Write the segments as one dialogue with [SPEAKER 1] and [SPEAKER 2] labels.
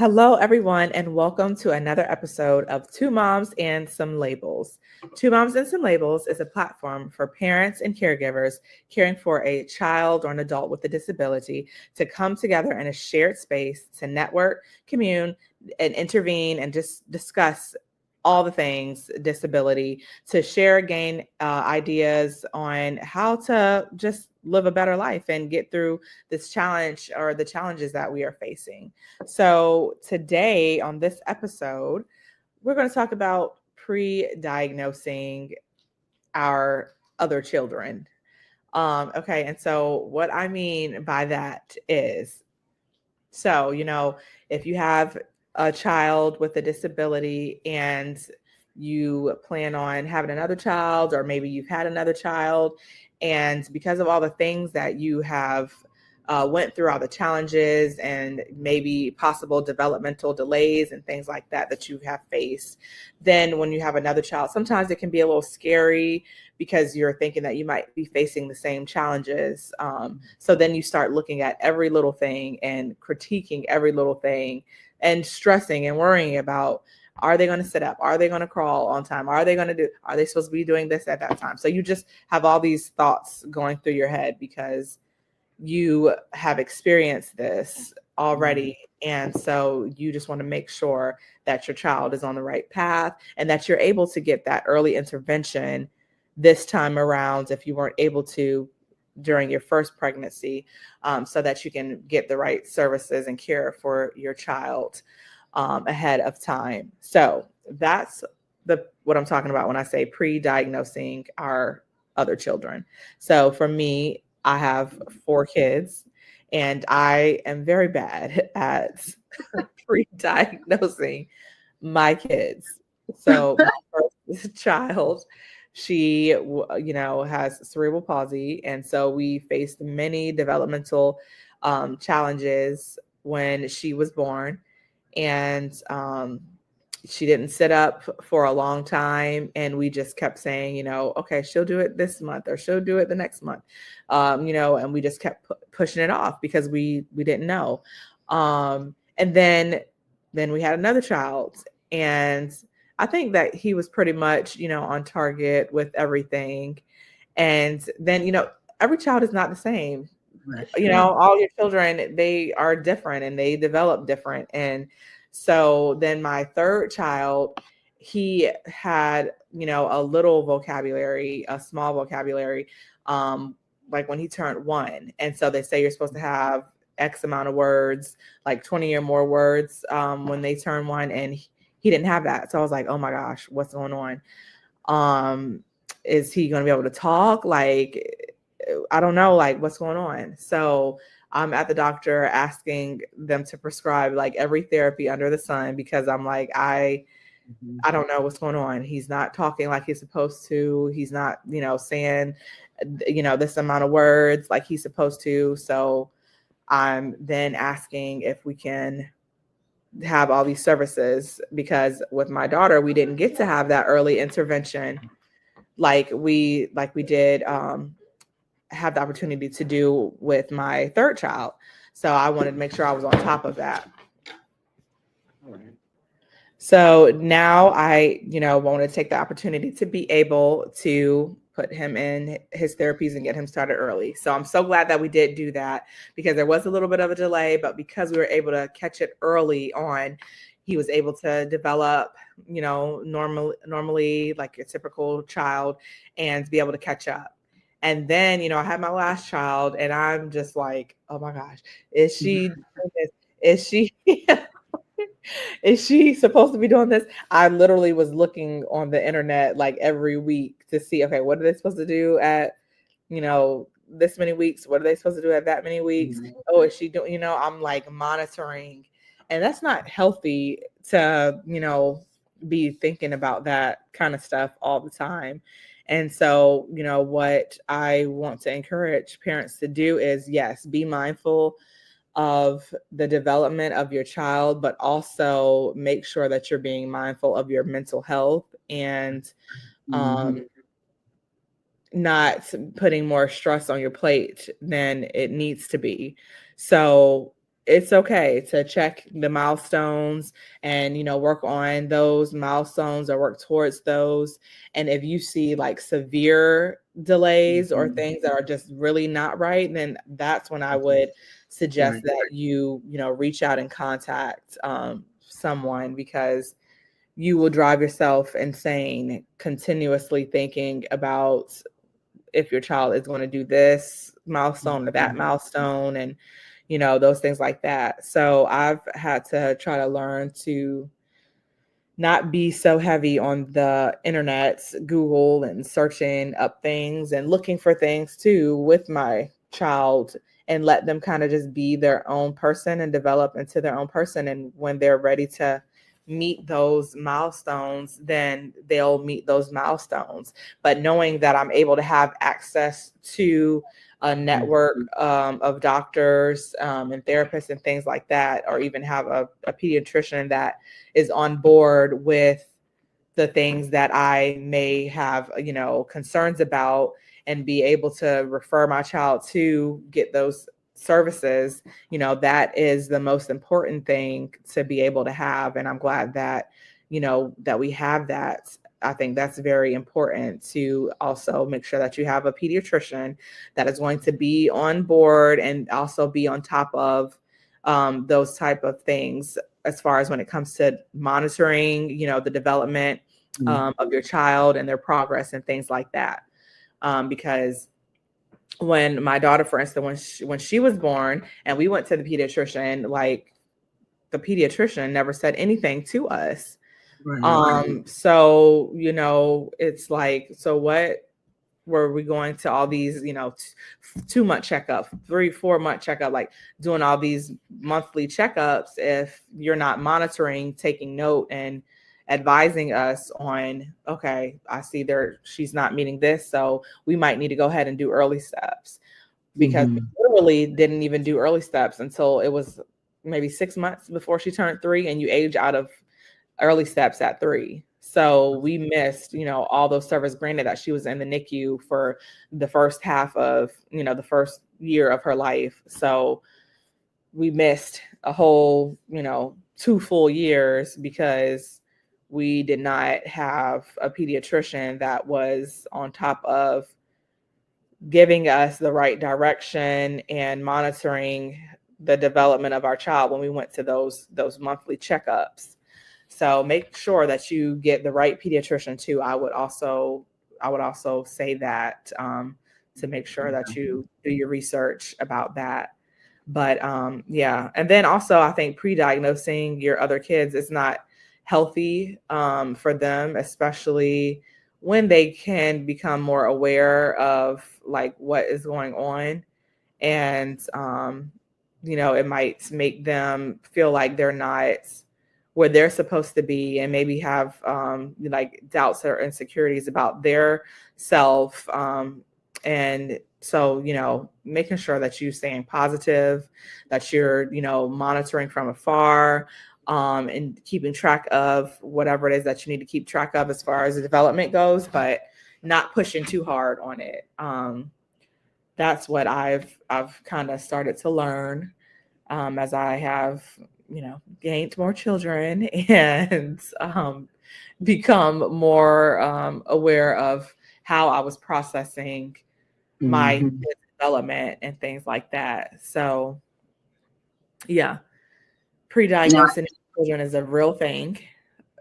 [SPEAKER 1] Hello, everyone, and welcome to another episode of Two Moms and Some Labels. Two Moms and Some Labels is a platform for parents and caregivers caring for a child or an adult with a disability to come together in a shared space to network, commune, and intervene and just discuss all the things disability, to share, gain ideas on how to just live a better life and get through this challenge or the challenges that we are facing. So today on this episode, we're going to talk about pre-diagnosing our other children. Okay, and so what I mean by that is, if you have a child with a disability and you plan on having another child, or maybe you've had another child, and because of all the things that you have went through, all the challenges and maybe possible developmental delays and things like that that you have faced, then when you have another child, sometimes it can be a little scary because you're thinking that you might be facing the same challenges. So then you start looking at every little thing and critiquing every little thing and stressing and worrying about, are they going to sit up? Are they going to crawl on time? Are they supposed to be doing this at that time? So you just have all these thoughts going through your head because you have experienced this already. And so you just want to make sure that your child is on the right path and that you're able to get that early intervention this time around if you weren't able to during your first pregnancy, so that you can get the right services and care for your child ahead of time. So that's what I'm talking about when I say pre-diagnosing our other children. So for me, I have 4 kids, and I am very bad at pre-diagnosing my kids. So my first child, she, has cerebral palsy, and so we faced many developmental challenges when she was born, and she didn't sit up for a long time, and we just kept saying, okay, she'll do it this month or she'll do it the next month, and we just kept pushing it off because we didn't know. And then we had another child, and I think that he was pretty much, on target with everything. And then, every child is not the same. Right. All your children, they are different and they develop different. And so then my third child, he had, a little vocabulary, a small vocabulary, like when he turned 1. And so they say you're supposed to have X amount of words, like 20 or more words when they turn 1. And he didn't have that. So I was like, oh my gosh, what's going on? Is he going to be able to talk? Like, I don't know, like what's going on. So I'm at the doctor asking them to prescribe like every therapy under the sun because I'm like, I don't know what's going on. He's not talking like he's supposed to. He's not, saying, this amount of words like he's supposed to. So I'm then asking if we can have all these services, because with my daughter, we didn't get to have that early intervention like we did have the opportunity to do with my third child. So I wanted to make sure I was on top of that. All right. So now I, want to take the opportunity to be able to put him in his therapies and get him started early. So I'm so glad that we did do that, because there was a little bit of a delay, but because we were able to catch it early on, he was able to develop, normally like a typical child, and be able to catch up. And then, I had my last child, and I'm just like, oh my gosh, is she doing this? Is she is she supposed to be doing this? I literally was looking on the internet like every week to see, okay, what are they supposed to do at, this many weeks? What are they supposed to do at that many weeks? Mm-hmm. Oh, is she doing, I'm like monitoring. And that's not healthy to, be thinking about that kind of stuff all the time. And so, what I want to encourage parents to do is, yes, be mindful of the development of your child, but also make sure that you're being mindful of your mental health and not putting more stress on your plate than it needs to be. So it's okay to check the milestones and work on those milestones or work towards those. And if you see like severe delays or
[SPEAKER 2] Mhm.
[SPEAKER 1] things that are just really not right, then that's when I would suggest
[SPEAKER 2] Right.
[SPEAKER 1] that you reach out and contact someone, because you will drive yourself insane continuously thinking about if your child is going to do this milestone or that
[SPEAKER 2] Mhm.
[SPEAKER 1] milestone, and those things like that. So I've had to try to learn to not be so heavy on the internet, Google, and searching up things and looking for things too with my child, and let them kind of just be their own person and develop into their own person. And when they're ready to meet those milestones, then they'll meet those milestones. But knowing that I'm able to have access to a network
[SPEAKER 2] Mhm.
[SPEAKER 1] of doctors and therapists and things like that, or even have a pediatrician that is on board with the things that I may have, concerns about, and be able to refer my child to get those services, that is the most important thing to be able to have. And I'm glad that, that we have that. I think that's very important to also make sure that you have a pediatrician that is going to be on board and also be on top of those type of things, as far as when it comes to monitoring, the development of your child and their progress and things like that. Because when my daughter, for instance, when she was born and we went to the pediatrician, like the pediatrician never said anything to us.
[SPEAKER 2] Right.
[SPEAKER 1] So, it's like, so what were we going to all these, 2 month checkup, 3, 4 month checkup, like doing all these monthly checkups, if you're not monitoring, taking note, and advising us on, okay, I see there she's not meeting this, so we might need to go ahead and do early steps. Because we
[SPEAKER 2] Mhm.
[SPEAKER 1] literally didn't even do early steps until it was maybe 6 months before she turned 3, and you age out of early steps at 3. So we missed, all those service, granted that she was in the NICU for the first half of, the first year of her life. So we missed a whole, 2 full years because we did not have a pediatrician that was on top of giving us the right direction and monitoring the development of our child when we went to those monthly checkups. So make sure that you get the right pediatrician too. I would also say that, to make sure that you do your research about that. But yeah, and then also I think pre-diagnosing your other kids is not healthy for them, especially when they can become more aware of like what is going on. And it might make them feel like they're not where they're supposed to be, and maybe have like doubts or insecurities about their self. And so, making sure that you're staying positive, that you're, monitoring from afar, and keeping track of whatever it is that you need to keep track of as far as the development goes, but not pushing too hard on it. That's what I've kind of started to learn as I have, gained more children and become more aware of how I was processing my
[SPEAKER 2] Mhm.
[SPEAKER 1] development and things like that. So, yeah,
[SPEAKER 2] No,
[SPEAKER 1] pre-diagnosing children is a real thing.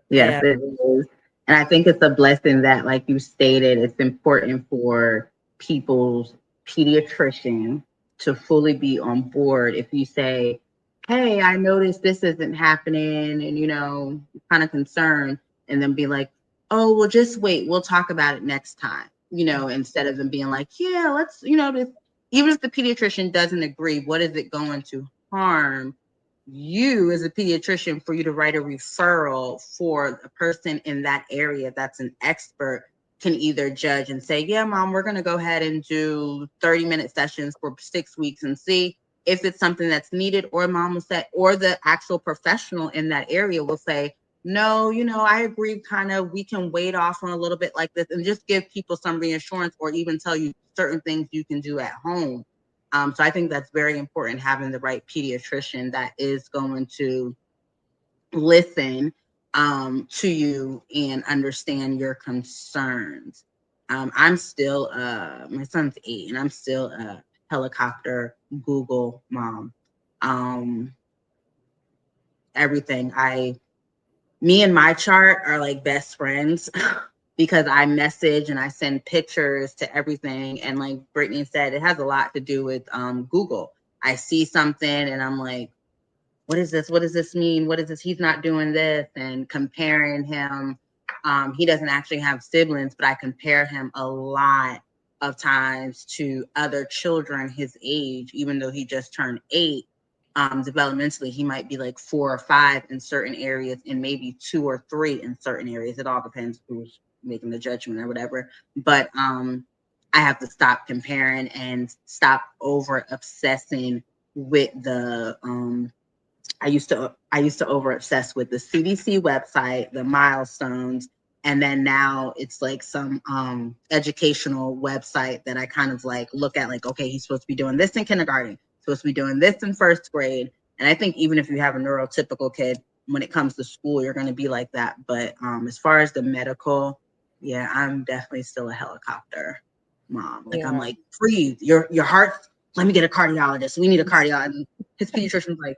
[SPEAKER 2] yes,
[SPEAKER 1] And
[SPEAKER 2] it is. And I think it's a blessing that, like you stated, it's important for people's pediatrician to fully be on board. If you say, hey, I noticed this isn't happening, and kind of concerned, and then be like, oh, well, just wait, we'll talk about it next time, instead of them being like, yeah, let's, even if the pediatrician doesn't agree, what is it going to harm you as a pediatrician for you to write a referral for a person in that area that's an expert can either judge and say, yeah, mom, we're going to go ahead and do 30-minute sessions for 6 weeks and see if it's something that's needed, or mom will say, or the actual professional in that area will say, no, I agree, kind of, we can wait off on a little bit like this, and just give people some reassurance, or even tell you certain things you can do at home So I think that's very important, having the right pediatrician that is going to listen to you and understand your concerns. I'm still, my son's 8, and I'm still a helicopter Google mom. Everything. Me and my chart are like best friends because I message and I send pictures to everything. And like Brittany said, it has a lot to do with Google. I see something and I'm like, what is this? What does this mean? What is this? He's not doing this, and comparing him. He doesn't actually have siblings, but I compare him a lot of times to other children his age, even though he just turned 8. Developmentally, he might be like 4 or 5 in certain areas and maybe 2 or 3 in certain areas. It all depends who's making the judgment or whatever. But I have to stop comparing and stop over obsessing with the I used to over obsess with the CDC website, the milestones, and then now it's like some educational website that I kind of like look at, like, okay, he's supposed to be doing this in kindergarten, supposed to be doing this in first grade. And I think even if you have a neurotypical kid, when it comes to school, you're going to be like that. But as far as the medical, yeah, I'm definitely still a helicopter mom. Like, I'm like, breathe, your heart. Let me get a cardiologist. We need a cardiologist. His pediatrician's like,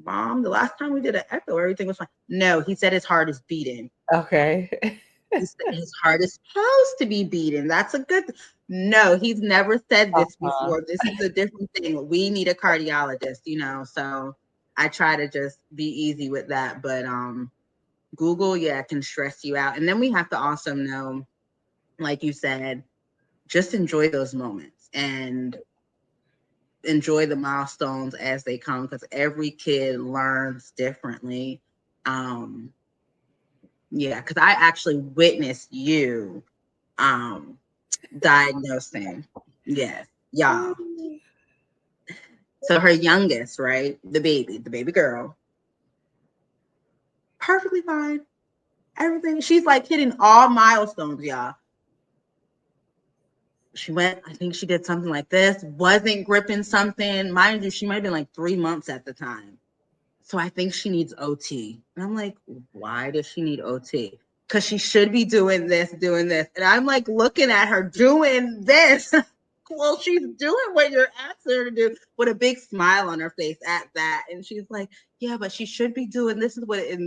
[SPEAKER 2] Mom, the last time we did an echo, everything was fine. No, he said his heart is beating.
[SPEAKER 1] Okay.
[SPEAKER 2] He said his heart is supposed to be beating. That's a good. No, he's never said this before. This is a different thing. We need a cardiologist, So I try to just be easy with that. But Google, yeah, can stress you out. And then we have to also know, like you said, just enjoy those moments and enjoy the milestones as they come, because every kid learns differently. Yeah, because I actually witnessed you diagnosing. Yes, y'all. So her youngest, right? The baby girl, perfectly fine. Everything. She's like hitting all milestones, y'all. She went, I think she did something like this, wasn't gripping something. Mind you, she might have been like 3 months at the time. So I think she needs OT. And I'm like, why does she need OT? Because she should be doing this. And I'm like looking at her doing this. Well, she's doing what you're asking her to do, with a big smile on her face at that. And she's like, yeah, but she should be doing this is what it,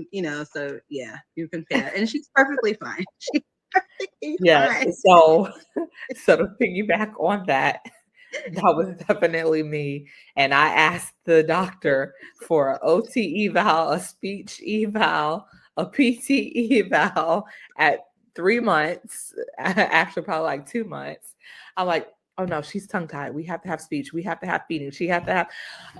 [SPEAKER 2] so yeah, you compare. And she's perfectly fine. She's perfectly fine.
[SPEAKER 1] So to piggyback on that, that was definitely me. And I asked the doctor for an OT eval, a speech eval, a PT eval at 3 months, actually probably like 2 months. I'm like, oh no, she's tongue tied. We have to have speech. We have to have feeding. She have to have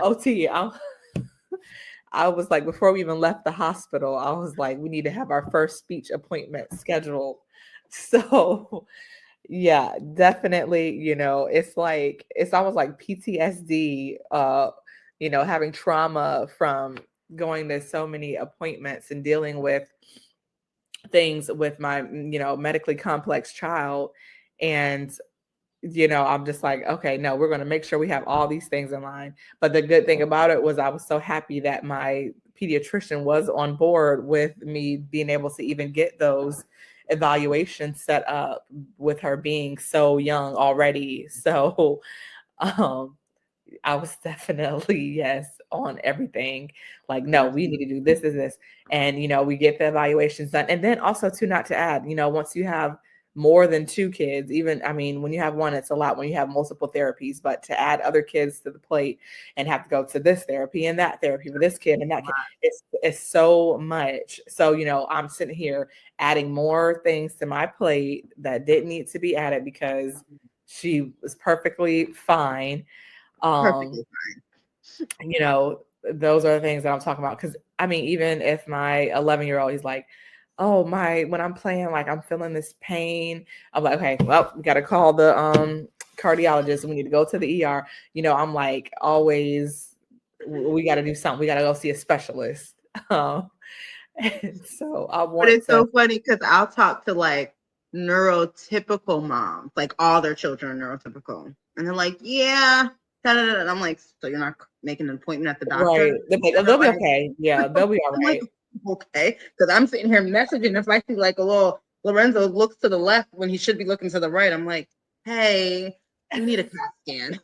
[SPEAKER 1] OT. I was like, before we even left the hospital, I was like, we need to have our first speech appointment scheduled. So yeah, definitely, it's almost like PTSD, having trauma from going to so many appointments and dealing with things with my, medically complex child. And I'm just like, okay, no, we're going to make sure we have all these things in line. But the good thing about it was I was so happy that my pediatrician was on board with me being able to even get those evaluations set up, with her being so young already. So I was definitely, yes, on everything. Like, no, we need to do this. And, we get the evaluations done. And then also too, not to add, once you have more than 2 kids, when you have one, it's a lot when you have multiple therapies, but to add other kids to the plate and have to go to this therapy and that therapy for this kid and that kid, it's so much. So, I'm sitting here adding more things to my plate that didn't need to be added because she was perfectly fine.
[SPEAKER 2] Perfectly fine.
[SPEAKER 1] Those are the things that I'm talking about. Because even if my 11-year-old, he's like, oh, when I'm playing, like I'm feeling this pain, I'm like, okay, well, we got to call the cardiologist. We need to go to the ER. I'm like, always, we got to do something. We got to go see a specialist. And so I want.
[SPEAKER 2] But it's so funny because I'll talk to like neurotypical moms, like all their children are neurotypical, and they're like, yeah, And I'm like, so you're not making an appointment at the doctor?
[SPEAKER 1] Right. They'll be okay. Yeah, they'll be all
[SPEAKER 2] I'm
[SPEAKER 1] right.
[SPEAKER 2] like, okay, because I'm sitting here messaging. If I see like a little Lorenzo looks to the left when he should be looking to the right, I'm like, hey, we need a CAT scan.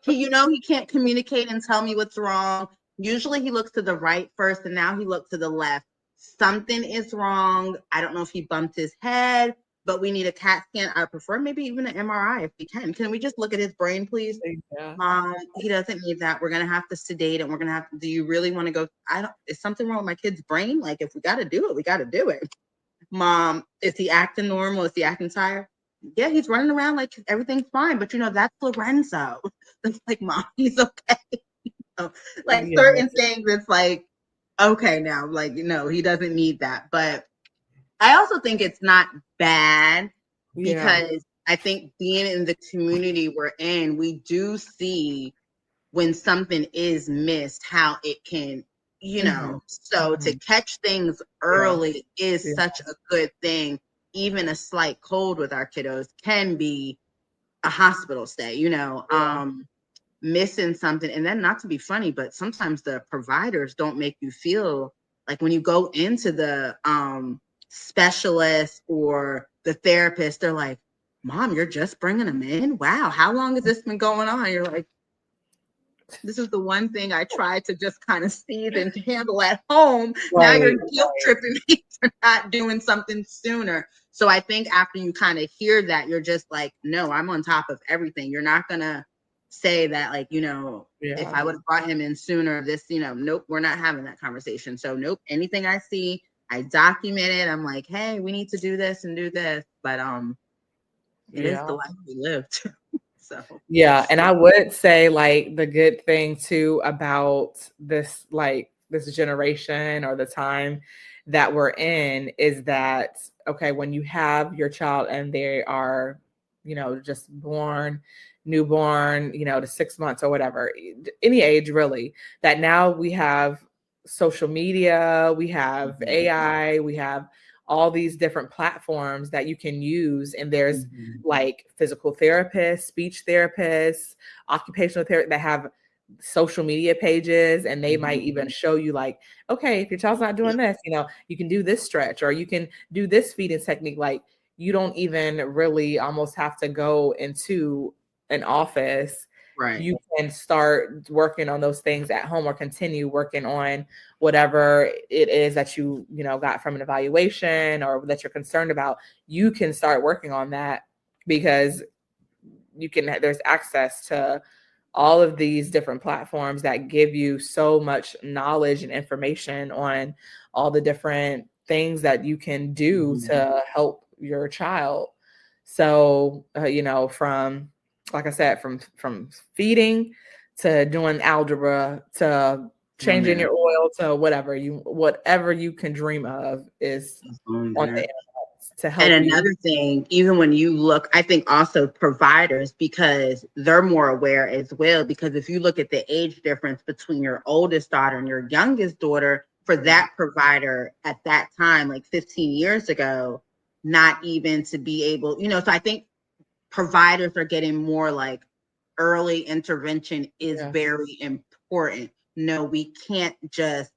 [SPEAKER 2] He can't communicate and tell me what's wrong. Usually he looks to the right first, and now he looks to the left. Something is wrong. I don't know if he bumped his head, but we need a CAT scan. I prefer maybe even an MRI if we can. Can we just look at his brain, please?
[SPEAKER 1] Yeah.
[SPEAKER 2] He doesn't need that. We're gonna have to sedate and we're gonna have to, do you really want to go? Is something wrong with my kid's brain? Like, if we gotta do it, we gotta do it. Mom, is he acting normal? Is he acting tired? Yeah, he's running around like everything's fine, but that's Lorenzo. It's like, Mom, he's okay. Like certain things, it's like, okay, now, like, he doesn't need that. But I also think it's not bad because I think being in the community we're in, we do see when something is missed, how it can, so to catch things early is such a good thing. Even a slight cold with our kiddos can be a hospital stay, missing something. And then, not to be funny, but sometimes the providers don't make you feel like, when you go into the specialist or the therapist, they're like, Mom, you're just bringing them in? Wow, how long has this been going on? You're like, this is the one thing I tried to just kind of seethe and handle at home. Right, now you're guilt tripping me for not doing something sooner. So I think after you kind of hear that, you're just like, no, I'm on top of everything. You're not going to say that, like, if I would have brought him in sooner, this, nope, we're not having that conversation. So nope, anything I see, I document it. I'm like, hey, we need to do this and do this. But it is the life we lived. So
[SPEAKER 1] yeah, and I would say, like, the good thing too about this, like, this generation or the time that we're in is that, okay, when you have your child and they are, just newborn, to 6 months or whatever, any age really, that now we have social media, we have AI, we have all these different platforms that you can use. And there's like physical therapists, speech therapists, occupational therapists that have social media pages, and they might even show you, like, okay, if your child's not doing this, you can do this stretch, or you can do this feeding technique. Like, you don't even really almost have to go into an office.
[SPEAKER 2] Right.
[SPEAKER 1] You can start working on those things at home, or continue working on whatever it is that you got from an evaluation or that you're concerned about. You can start working on that because there's access to all of these different platforms that give you so much knowledge and information on all the different things that you can do to help your child. So, from, like I said, from feeding to doing algebra to changing your oil to whatever you can dream of is on the internet to help.
[SPEAKER 2] And another thing, even when you look, I think also providers, because they're more aware as well, because if you look at the age difference between your oldest daughter and your youngest daughter, for that provider at that time, like 15 years ago, not even to be able, so I think providers are getting more like early intervention is very important. No, we can't just,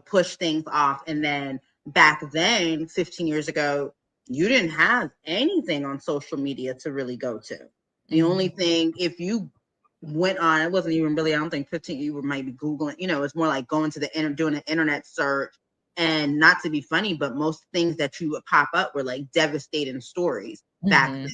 [SPEAKER 2] push things off. And then back then, 15 years ago, you didn't have anything on social media to really go to. The only thing, if you went on, it wasn't even really, I don't think 15, you were maybe Googling, it's more like going to the internet, doing an internet search. And not to be funny, but most things that you would pop up were like devastating stories back then.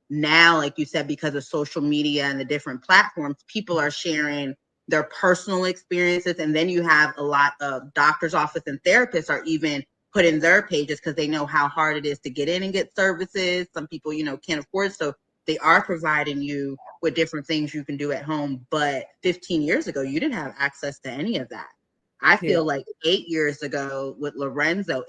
[SPEAKER 2] Now, like you said, because of social media and the different platforms, people are sharing their personal experiences. And then you have a lot of doctor's office and therapists are even putting their pages because they know how hard it is to get in and get services. Some people, can't afford. So they are providing you with different things you can do at home. But 15 years ago, you didn't have access to any of that. I feel like 8 years ago with Lorenzo,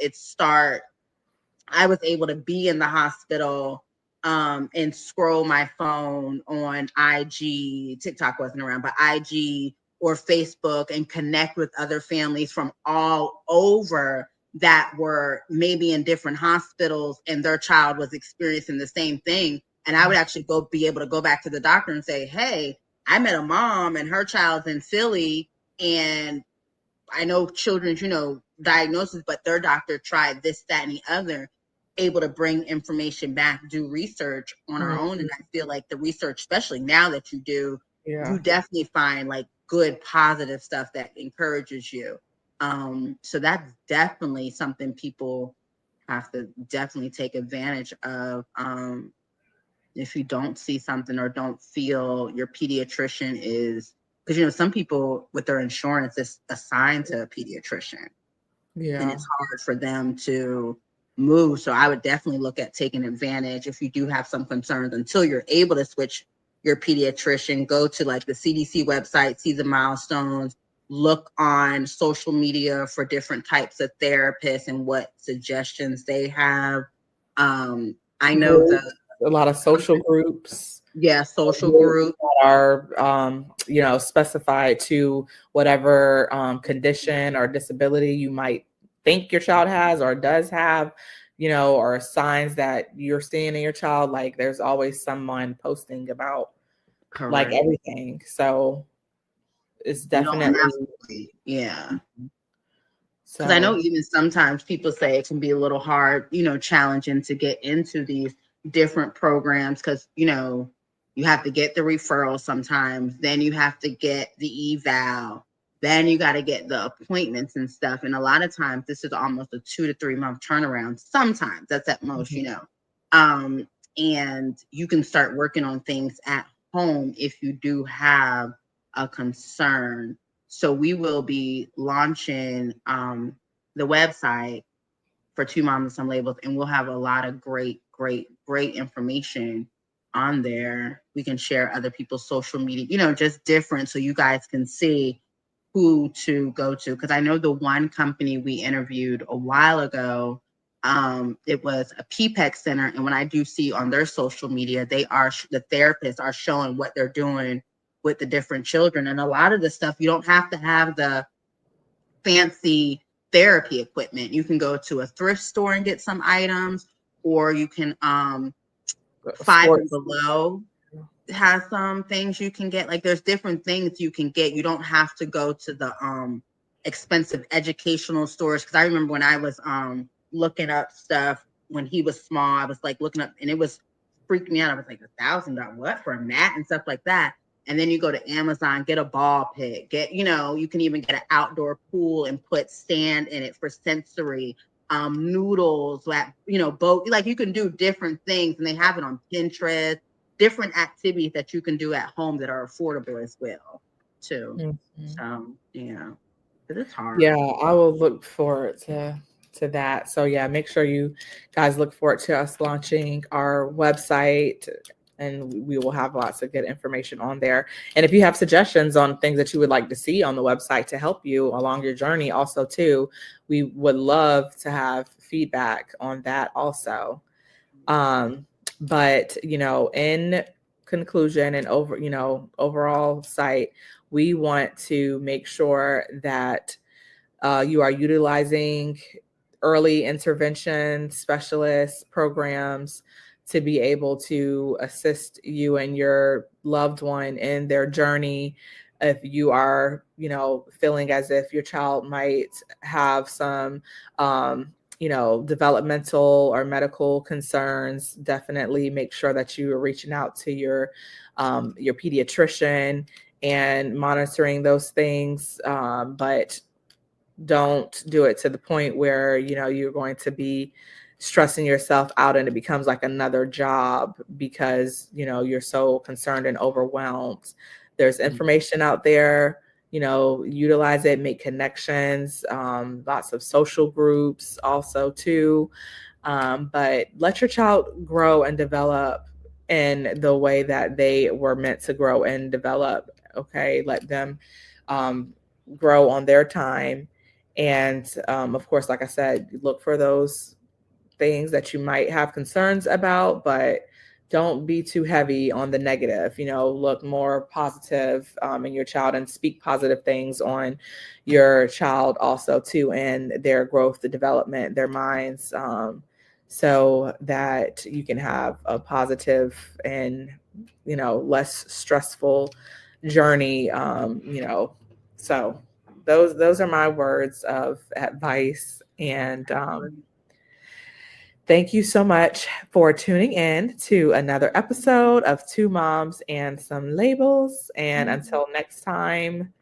[SPEAKER 2] I was able to be in the hospital and scroll my phone on IG. TikTok wasn't around, but IG or Facebook, and connect with other families from all over that were maybe in different hospitals and their child was experiencing the same thing. And I would actually be able to go back to the doctor and say, hey, I met a mom and her child's in Philly, and I know children's, diagnosis, but their doctor tried this, that, and the other, able to bring information back, do research on our own. And I feel like the research, especially now that you do, you definitely find like good, positive stuff that encourages you. So that's definitely something people have to definitely take advantage of. If you don't see something or don't feel your pediatrician is, because some people with their insurance is assigned to a pediatrician, and it's hard for them to move. So I would definitely look at taking advantage if you do have some concerns until you're able to switch your pediatrician. Go to like the CDC website, see the milestones, look on social media for different types of therapists and what suggestions they have. I know
[SPEAKER 1] a lot of social groups.
[SPEAKER 2] Yeah, social groups
[SPEAKER 1] that are, specified to whatever condition or disability you might think your child has or does have, or signs that you're seeing in your child. Like there's always someone posting about like everything. So it's definitely,
[SPEAKER 2] yeah. Because I know even sometimes people say it can be a little hard, challenging to get into these different programs because, you have to get the referral sometimes, then you have to get the eval, then you got to get the appointments and stuff. And a lot of times this is almost a 2 to 3 month turnaround. Sometimes that's at most, and you can start working on things at home if you do have a concern. So we will be launching the website for Two Moms and Some Labels, and we'll have a lot of great information on there. We can share other people's social media, just different, so you guys can see who to go to. Because I know the one company we interviewed a while ago, it was a PPEC center, and when I do see on their social media, the therapists are showing what they're doing with the different children. And a lot of the stuff, you don't have to have the fancy therapy equipment. You can go to a thrift store and get some items, or you can Five and Below has some things you can get. Like there's different things you can get. You don't have to go to the expensive educational stores. Because I remember when I was looking up stuff when he was small, I was like looking up, and it was freaking me out. I was like, $1,000 what for a mat and stuff like that. And then you go to Amazon, get a ball pit, you can even get an outdoor pool and put sand in it for sensory, noodles, boat. Like you can do different things, and they have it on Pinterest, different activities that you can do at home that are affordable as well, too. Mm-hmm. So, yeah, but it's hard.
[SPEAKER 1] Yeah, I will look forward to that. So yeah, make sure you guys look forward to us launching our website, and we will have lots of good information on there. And if you have suggestions on things that you would like to see on the website to help you along your journey also too, we would love to have feedback on that also. But, in conclusion and overall site, we want to make sure that you are utilizing early intervention specialists programs to be able to assist you and your loved one in their journey. If you are, feeling as if your child might have some, developmental or medical concerns, definitely make sure that you are reaching out to your pediatrician and monitoring those things. But don't do it to the point where, you're going to be stressing yourself out and it becomes like another job because, you're so concerned and overwhelmed. There's information out there, utilize it, make connections, lots of social groups also too. But let your child grow and develop in the way that they were meant to grow and develop. Okay. Let them grow on their time. And of course, like I said, look for those things that you might have concerns about, but don't be too heavy on the negative. Look more positive in your child and speak positive things on your child also too, and their growth, the development, their minds, so that you can have a positive and less stressful journey. So those are my words of advice. And thank you so much for tuning in to another episode of Two Moms and Some Labels. And until next time,